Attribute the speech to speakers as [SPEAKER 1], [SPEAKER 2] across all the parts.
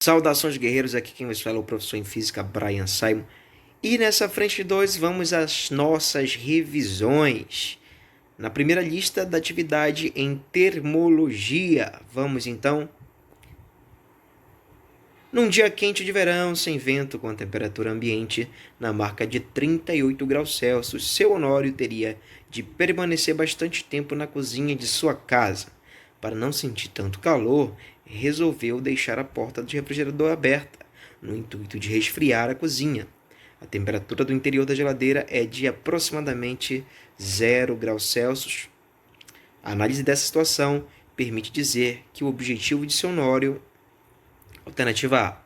[SPEAKER 1] Saudações guerreiros, aqui quem vos fala é o professor em física Brian Simon. E nessa frente 2 vamos às nossas revisões. Na primeira lista da atividade em termologia, vamos então. Num dia quente de verão, sem vento, com a temperatura ambiente na marca de 38 graus Celsius, seu Honório teria de permanecer bastante tempo na cozinha de sua casa. Para não sentir tanto calor, resolveu deixar a porta do refrigerador aberta, no intuito de resfriar a cozinha. A temperatura do interior da geladeira é de aproximadamente 0 graus Celsius. A análise dessa situação permite dizer que o objetivo de seu Honório, alternativa A,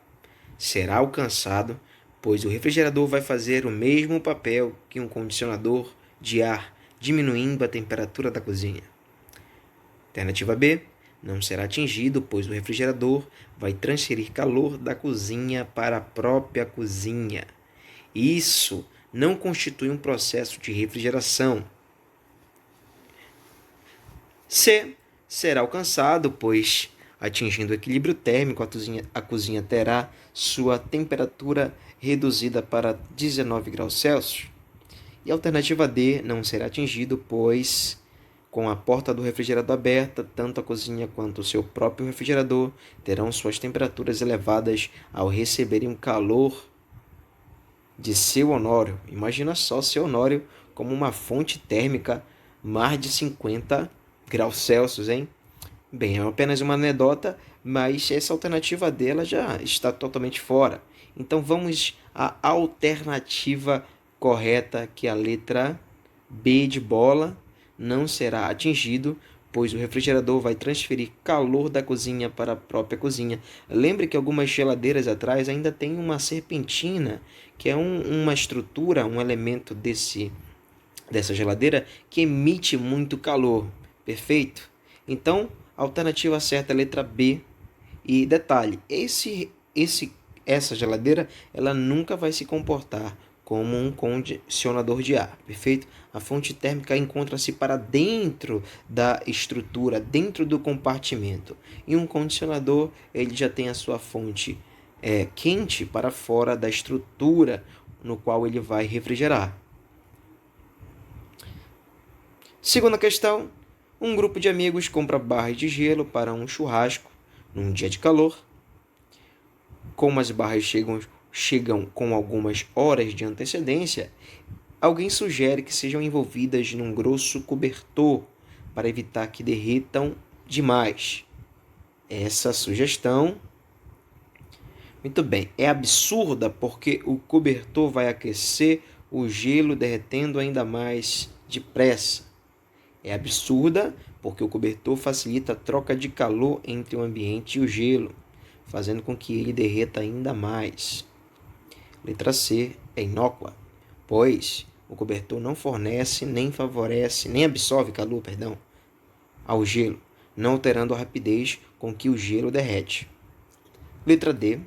[SPEAKER 1] será alcançado, pois o refrigerador vai fazer o mesmo papel que um condicionador de ar, diminuindo a temperatura da cozinha. Alternativa B, não será atingido, pois o refrigerador vai transferir calor da cozinha para a própria cozinha. Isso não constitui um processo de refrigeração. C, será alcançado, pois, atingindo o equilíbrio térmico, a cozinha terá sua temperatura reduzida para 19 graus Celsius. E a alternativa D não será atingido, pois, com a porta do refrigerador aberta, tanto a cozinha quanto o seu próprio refrigerador terão suas temperaturas elevadas ao receberem o calor de seu Honório. Imagina só seu Honório como uma fonte térmica mais de 50 graus Celsius, hein? Bem, é apenas uma anedota, mas essa alternativa dela já está totalmente fora. Então vamos à alternativa correta, que é a letra B de bola. Não será atingido, pois o refrigerador vai transferir calor da cozinha para a própria cozinha. Lembre que algumas geladeiras atrás ainda tem uma serpentina, que é uma estrutura, um elemento dessa geladeira que emite muito calor. Perfeito? Então, a alternativa certa é a letra B. E detalhe, essa geladeira ela nunca vai se comportar como um condicionador de ar, perfeito? A fonte térmica encontra-se para dentro da estrutura, dentro do compartimento. E um condicionador, ele já tem a sua fonte quente para fora da estrutura no qual ele vai refrigerar. Segunda questão. Um grupo de amigos compra barras de gelo para um churrasco num dia de calor. Como as barras chegam com algumas horas de antecedência, alguém sugere que sejam envolvidas num grosso cobertor para evitar que derretam demais. Essa sugestão, muito bem, é absurda porque o cobertor vai aquecer o gelo derretendo ainda mais depressa. É absurda porque o cobertor facilita a troca de calor entre o ambiente e o gelo, fazendo com que ele derreta ainda mais. Letra C é inócua, pois o cobertor não fornece, nem favorece, nem absorve calor, ao gelo, não alterando a rapidez com que o gelo derrete. Letra D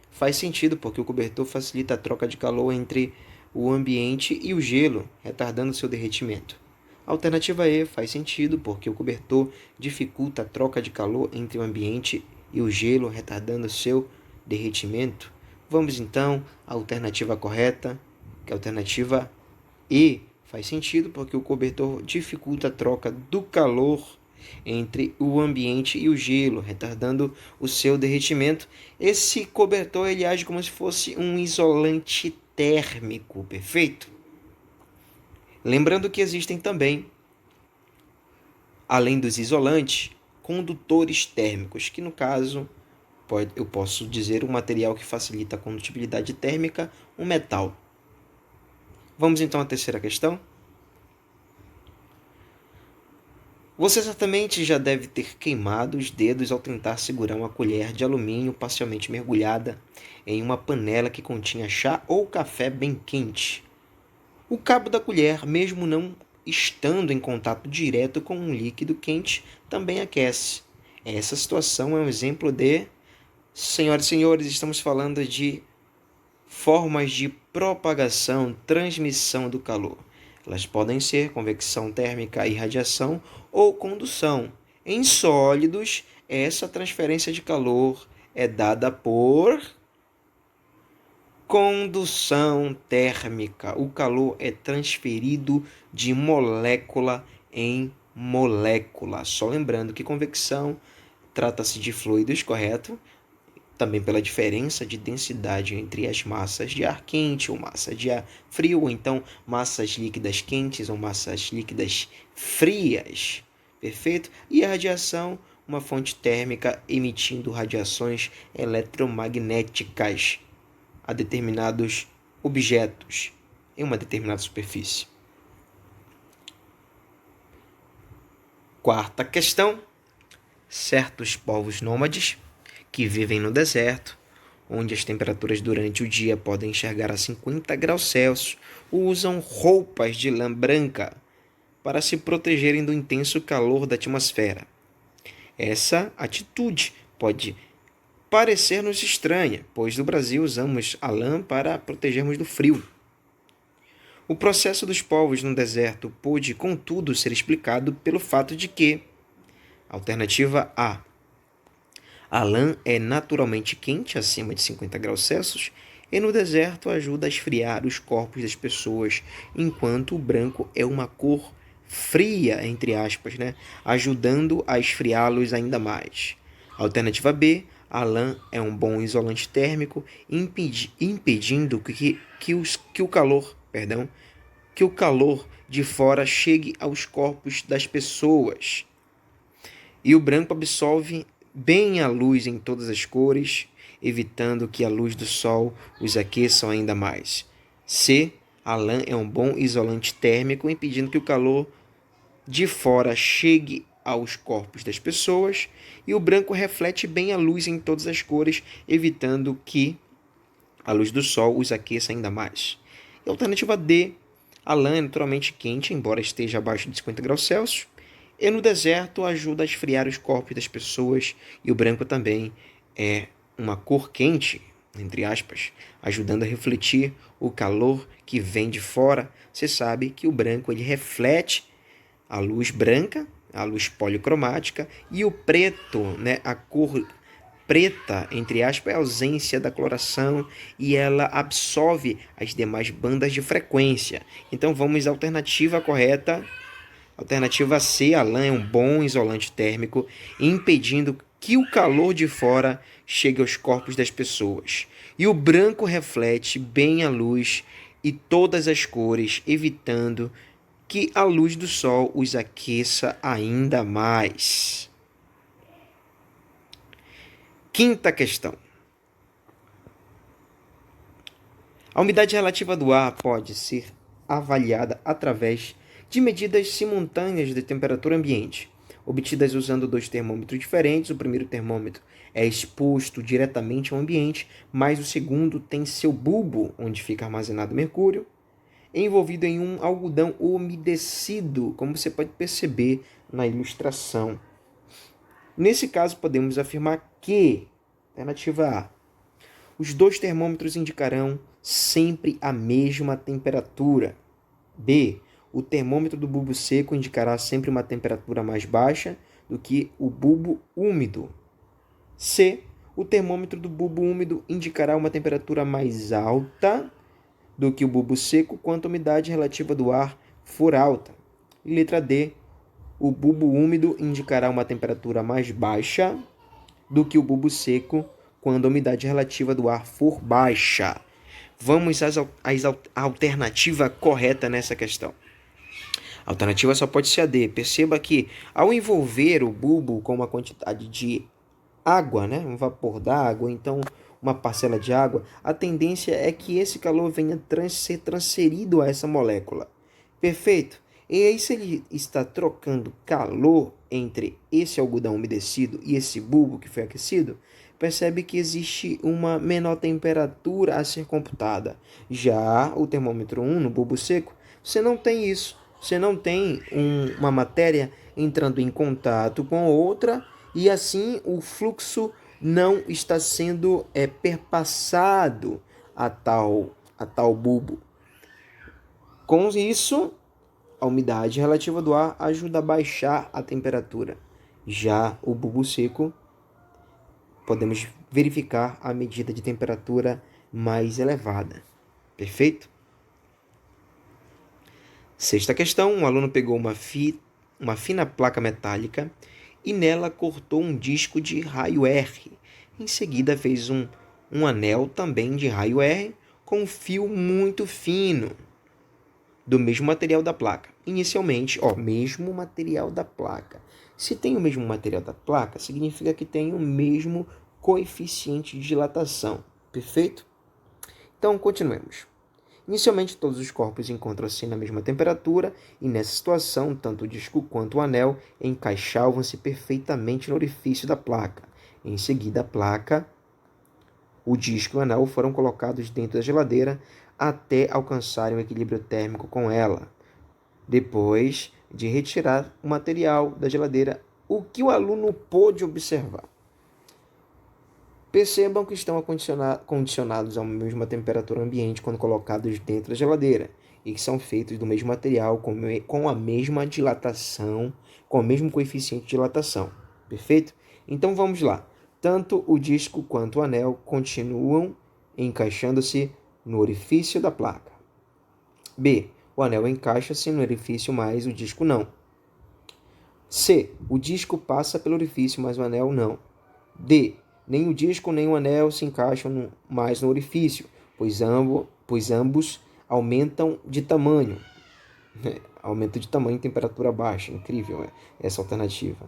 [SPEAKER 1] faz sentido porque o cobertor facilita a troca de calor entre o ambiente e o gelo, retardando seu derretimento. A alternativa E faz sentido porque o cobertor dificulta a troca de calor entre o ambiente e o gelo, retardando seu derretimento. Vamos então à alternativa correta, que é a alternativa E. Faz sentido porque o cobertor dificulta a troca do calor entre o ambiente e o gelo, retardando o seu derretimento. Esse cobertor ele age como se fosse um isolante térmico, perfeito? Lembrando que existem também, além dos isolantes, condutores térmicos, que no caso eu posso dizer um material que facilita a condutibilidade térmica, um metal. Vamos então à terceira questão. Você certamente já deve ter queimado os dedos ao tentar segurar uma colher de alumínio parcialmente mergulhada em uma panela que continha chá ou café bem quente. O cabo da colher, mesmo não estando em contato direto com um líquido quente, também aquece. Essa situação é um exemplo de... Senhoras e senhores, estamos falando de formas de propagação, transmissão do calor. Elas podem ser convecção térmica e radiação ou condução. Em sólidos, essa transferência de calor é dada por condução térmica. O calor é transferido de molécula em molécula. Só lembrando que convecção trata-se de fluidos, correto? Também pela diferença de densidade entre as massas de ar quente ou massa de ar frio, ou então massas líquidas quentes ou massas líquidas frias. Perfeito? E a radiação, uma fonte térmica emitindo radiações eletromagnéticas a determinados objetos em uma determinada superfície. Quarta questão. Certos povos nômades que vivem no deserto, onde as temperaturas durante o dia podem chegar a 50 graus Celsius, usam roupas de lã branca para se protegerem do intenso calor da atmosfera. Essa atitude pode parecer-nos estranha, pois no Brasil usamos a lã para protegermos do frio. O processo dos povos no deserto pôde, contudo, ser explicado pelo fato de que, alternativa A, a lã é naturalmente quente, acima de 50 graus Celsius, e no deserto ajuda a esfriar os corpos das pessoas, enquanto o branco é uma cor fria, entre aspas, né? Ajudando a esfriá-los ainda mais. Alternativa B, a lã é um bom isolante térmico, impedindo que o calor de fora chegue aos corpos das pessoas. E o branco absorve bem a luz em todas as cores, evitando que a luz do sol os aqueça ainda mais. C. A lã é um bom isolante térmico, impedindo que o calor de fora chegue aos corpos das pessoas. E o branco reflete bem a luz em todas as cores, evitando que a luz do sol os aqueça ainda mais. E a alternativa D. A lã é naturalmente quente, embora esteja abaixo de 50 graus Celsius. E no deserto ajuda a esfriar os corpos das pessoas, e o branco também é uma cor quente, entre aspas, ajudando a refletir o calor que vem de fora. Você sabe que o branco ele reflete a luz branca, a luz policromática, e o preto, né, a cor preta, entre aspas, é a ausência da coloração e ela absorve as demais bandas de frequência. Então vamos à alternativa correta. Alternativa C, a lã é um bom isolante térmico, impedindo que o calor de fora chegue aos corpos das pessoas. E o branco reflete bem a luz e todas as cores, evitando que a luz do sol os aqueça ainda mais. Quinta questão. A umidade relativa do ar pode ser avaliada através de medidas simultâneas de temperatura ambiente, obtidas usando dois termômetros diferentes. O primeiro termômetro é exposto diretamente ao ambiente, mas o segundo tem seu bulbo, onde fica armazenado mercúrio, envolvido em um algodão umedecido, como você pode perceber na ilustração. Nesse caso, podemos afirmar que, alternativa A, os dois termômetros indicarão sempre a mesma temperatura. B, o termômetro do bulbo seco indicará sempre uma temperatura mais baixa do que o bulbo úmido. C, o termômetro do bulbo úmido indicará uma temperatura mais alta do que o bulbo seco quanto a umidade relativa do ar for alta. E letra D, o bulbo úmido indicará uma temperatura mais baixa do que o bulbo seco quando a umidade relativa do ar for baixa. Vamos à alternativa correta nessa questão. A alternativa só pode ser a D. Perceba que, ao envolver o bulbo com uma quantidade de água, né, um vapor d'água, então uma parcela de água, a tendência é que esse calor venha ser transferido a essa molécula. Perfeito? E aí, se ele está trocando calor entre esse algodão umedecido e esse bulbo que foi aquecido, percebe que existe uma menor temperatura a ser computada. Já o termômetro 1, no bulbo seco, você não tem isso. Você não tem uma matéria entrando em contato com outra e assim o fluxo não está sendo perpassado a tal bulbo. Com isso, a umidade relativa do ar ajuda a baixar a temperatura. Já o bulbo seco, podemos verificar a medida de temperatura mais elevada. Perfeito? Sexta questão, um aluno pegou uma fina placa metálica e nela cortou um disco de raio R. Em seguida fez um anel também de raio R com um fio muito fino do mesmo material da placa. Inicialmente, mesmo material da placa. Se tem o mesmo material da placa, significa que tem o mesmo coeficiente de dilatação. Perfeito? Então, continuemos. Inicialmente, todos os corpos encontram-se na mesma temperatura e, nessa situação, tanto o disco quanto o anel encaixavam-se perfeitamente no orifício da placa. Em seguida, a placa, o disco e o anel foram colocados dentro da geladeira até alcançarem um equilíbrio térmico com ela. Depois de retirar o material da geladeira, o que o aluno pôde observar? Percebam que estão condicionados à mesma temperatura ambiente quando colocados dentro da geladeira e que são feitos do mesmo material, com a mesma dilatação, com o mesmo coeficiente de dilatação. Perfeito? Então vamos lá. Tanto o disco quanto o anel continuam encaixando-se no orifício da placa. B. O anel encaixa-se no orifício, mas o disco não. C. O disco passa pelo orifício, mas o anel não. D. Nem o disco nem o anel se encaixam mais no orifício, pois ambos aumentam de tamanho. Aumento de tamanho em temperatura baixa. Incrível essa alternativa.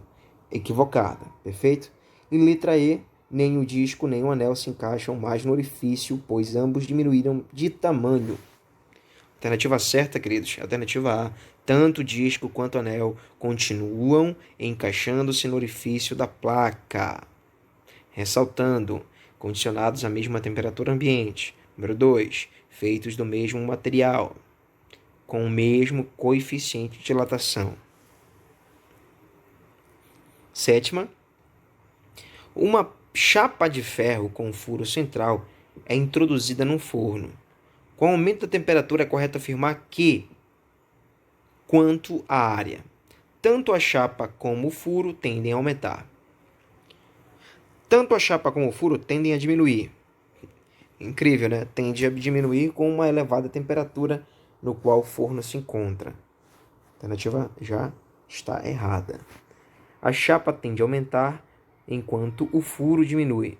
[SPEAKER 1] Equivocada. Perfeito? E letra E. Nem o disco nem o anel se encaixam mais no orifício, pois ambos diminuíram de tamanho. Alternativa certa, queridos. Alternativa A. Tanto o disco quanto o anel continuam encaixando-se no orifício da placa. Ressaltando, condicionados à mesma temperatura ambiente. Número 2. Feitos do mesmo material, com o mesmo coeficiente de dilatação. Sétima. Uma chapa de ferro com furo central é introduzida num forno. Com o aumento da temperatura, é correto afirmar que, quanto à área, tanto a chapa como o furo tendem a aumentar. Tanto a chapa como o furo tendem a diminuir. Incrível, né? Tende a diminuir com uma elevada temperatura no qual o forno se encontra. A alternativa já está errada. A chapa tende a aumentar enquanto o furo diminui.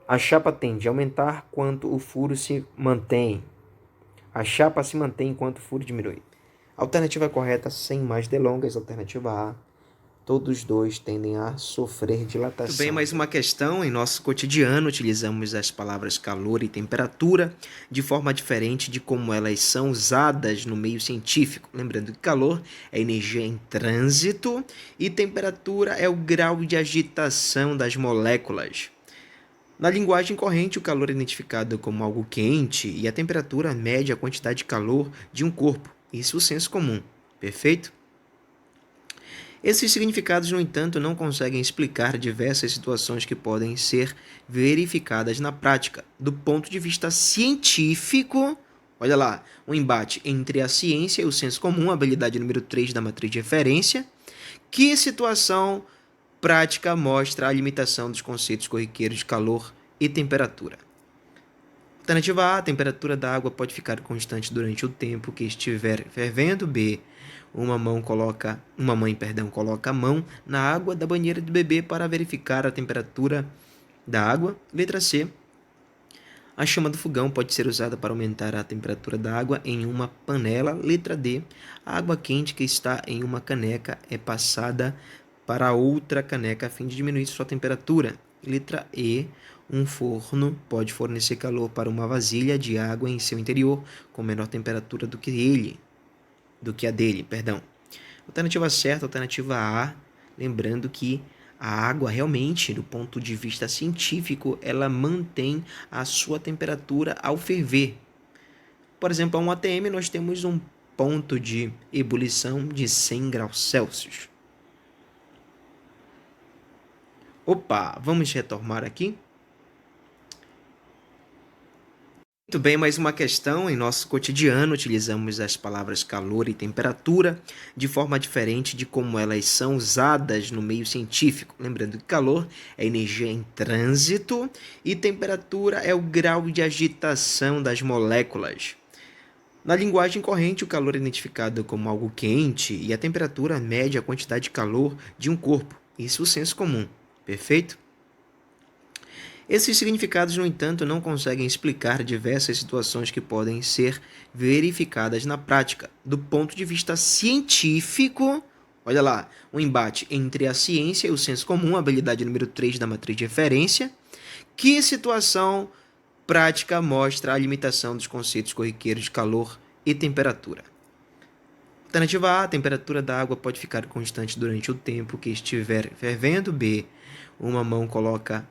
[SPEAKER 1] A chapa tende a aumentar quanto o furo se mantém. A chapa se mantém enquanto o furo diminui. Alternativa correta, sem mais delongas, alternativa A. Todos dois tendem a sofrer dilatação. Muito bem, mais uma questão. Em nosso cotidiano, utilizamos as palavras calor e temperatura de forma diferente de como elas são usadas no meio científico. Lembrando que calor é energia em trânsito e temperatura é o grau de agitação das moléculas. Na linguagem corrente, o calor é identificado como algo quente e a temperatura mede a quantidade de calor de um corpo. Isso é o senso comum. Perfeito? Esses significados, no entanto, não conseguem explicar diversas situações que podem ser verificadas na prática. Do ponto de vista científico, olha lá, um embate entre a ciência e o senso comum, habilidade número 3 da matriz de referência. Que situação prática mostra a limitação dos conceitos corriqueiros de calor e temperatura? Alternativa A, a temperatura da água pode ficar constante durante o tempo que estiver fervendo. B, uma mãe coloca a mão na água da banheira do bebê para verificar a temperatura da água. Letra C, a chama do fogão pode ser usada para aumentar a temperatura da água em uma panela. Letra D, a água quente que está em uma caneca é passada para outra caneca a fim de diminuir sua temperatura. Letra E, um forno pode fornecer calor para uma vasilha de água em seu interior com menor temperatura do que a dele. Alternativa certa, alternativa A, lembrando que a água realmente, do ponto de vista científico, ela mantém a sua temperatura ao ferver. Por exemplo, a um ATM nós temos um ponto de ebulição de 100 graus Celsius. Opa, vamos retomar aqui. Muito bem, mais uma questão. Em nosso cotidiano, utilizamos as palavras calor e temperatura de forma diferente de como elas são usadas no meio científico. Lembrando que calor é energia em trânsito e temperatura é o grau de agitação das moléculas. Na linguagem corrente, o calor é identificado como algo quente e a temperatura mede a quantidade de calor de um corpo. Isso é o senso comum. Perfeito? Esses significados, no entanto, não conseguem explicar diversas situações que podem ser verificadas na prática. Do ponto de vista científico, olha lá, um embate entre a ciência e o senso comum, habilidade número 3 da matriz de referência. Que situação prática mostra a limitação dos conceitos corriqueiros de calor e temperatura? Alternativa A, a temperatura da água pode ficar constante durante o tempo que estiver fervendo. B, uma mãe coloca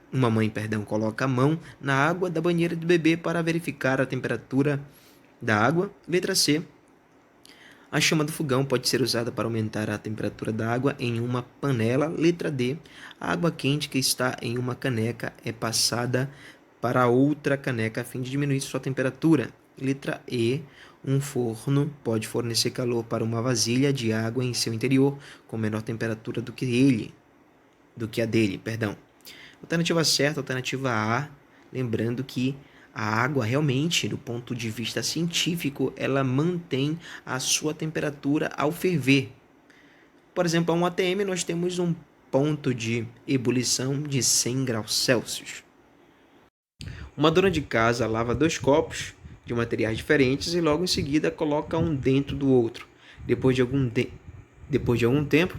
[SPEAKER 1] a mão na água da banheira do bebê para verificar a temperatura da água. Letra C, a chama do fogão pode ser usada para aumentar a temperatura da água em uma panela. Letra D, a água quente que está em uma caneca é passada para outra caneca a fim de diminuir sua temperatura. Letra E, um forno pode fornecer calor para uma vasilha de água em seu interior com menor temperatura do que a dele. Alternativa certa, alternativa A. Lembrando que a água realmente, do ponto de vista científico, ela mantém a sua temperatura ao ferver. Por exemplo, a um ATM nós temos um ponto de ebulição de 100 graus Celsius. Uma dona de casa lava 2 copos de materiais diferentes e logo em seguida coloca um dentro do outro. Depois de algum tempo,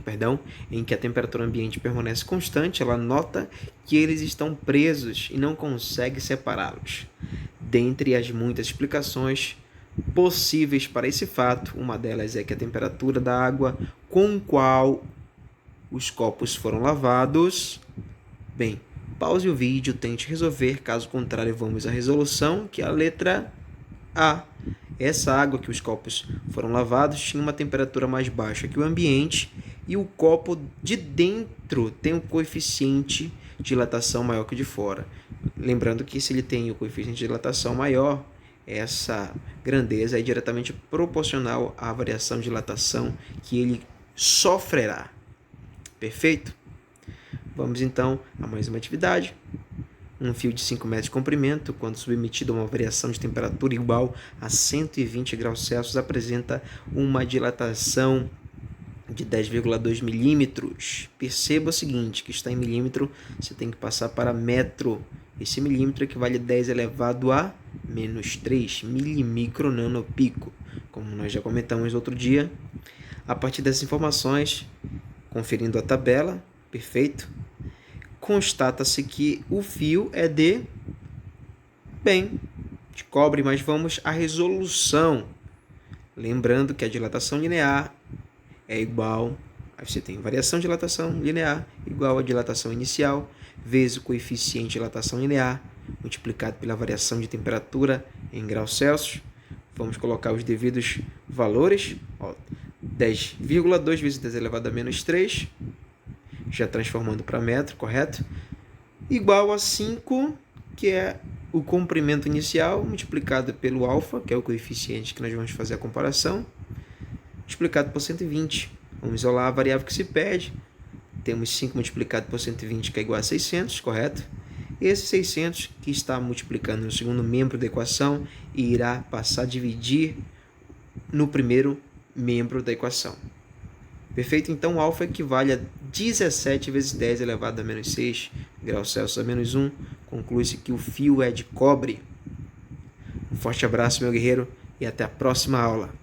[SPEAKER 1] em que a temperatura ambiente permanece constante, ela nota que eles estão presos e não consegue separá-los. Dentre as muitas explicações possíveis para esse fato, uma delas é que a temperatura da água com qual os copos foram lavados... pause o vídeo, tente resolver, caso contrário vamos à resolução, que é a letra A. Essa água que os copos foram lavados tinha uma temperatura mais baixa que o ambiente e o copo de dentro tem um coeficiente de dilatação maior que o de fora. Lembrando que se ele tem o coeficiente de dilatação maior, essa grandeza é diretamente proporcional à variação de dilatação que ele sofrerá. Perfeito? Vamos então a mais uma atividade. Um fio de 5 metros de comprimento, quando submetido a uma variação de temperatura igual a 120 graus Celsius, apresenta uma dilatação de 10,2 milímetros. Perceba o seguinte, que está em milímetro, você tem que passar para metro. Esse milímetro equivale a 10 elevado a menos 3 milimicro nanopico. Como nós já comentamos outro dia, a partir dessas informações, conferindo a tabela, perfeito, constata-se que o fio é de cobre, mas vamos à resolução. Lembrando que a dilatação linear é igual, aí você tem variação de dilatação linear igual a dilatação inicial vezes o coeficiente de dilatação linear multiplicado pela variação de temperatura em graus Celsius. Vamos colocar os devidos valores. 10,2 vezes 10 elevado a menos 3, já transformando para metro, correto? Igual a 5, que é o comprimento inicial, multiplicado pelo alfa, que é o coeficiente que nós vamos fazer a comparação, multiplicado por 120. Vamos isolar a variável que se perde. Temos 5 multiplicado por 120, que é igual a 600, correto? Esse 600, que está multiplicando no segundo membro da equação, irá passar a dividir no primeiro membro da equação. Perfeito? Então, o alfa equivale a 17 vezes 10 elevado a menos 6 graus Celsius a menos 1. Conclui-se que o fio é de cobre. Um forte abraço, meu guerreiro, e até a próxima aula.